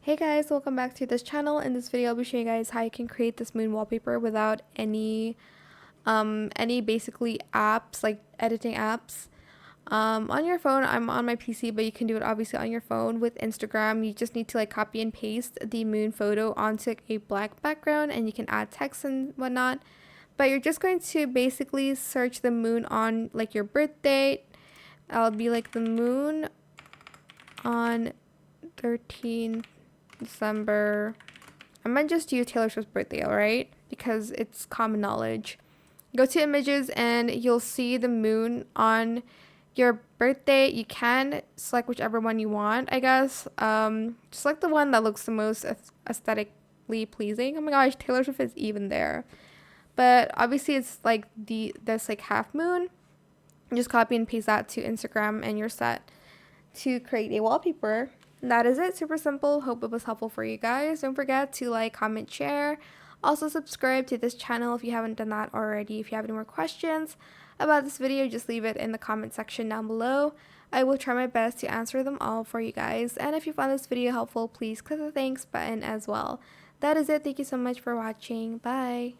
Hey guys, welcome back to this channel. In this video, I'll be showing you guys how you can create this moon wallpaper without any basically apps, like editing apps. On your phone, I'm on my PC, but you can do it obviously on your phone with Instagram. You just need to like copy and paste the moon photo onto a black background, and you can add text and whatnot. But you're just going to basically search the moon on like your birth date. I'll be like the moon on 13th December. I might just use Taylor Swift's birthday, alright? Because it's common knowledge. Go to images and you'll see the moon on your birthday. You can select whichever one you want, I guess. Select the one that looks the most aesthetically pleasing. Oh my gosh, Taylor Swift is even there. But obviously it's like this like half moon. Just copy and paste that to Instagram and you're set to create a wallpaper. And that is it. Super simple. Hope it was helpful for you guys. Don't forget to like, comment, share. Also subscribe to this channel if you haven't done that already. If you have any more questions about this video, just leave it in the comment section down below. I will try my best to answer them all for you guys. And if you found this video helpful, please click the thanks button as well. That is it. Thank you so much for watching. Bye.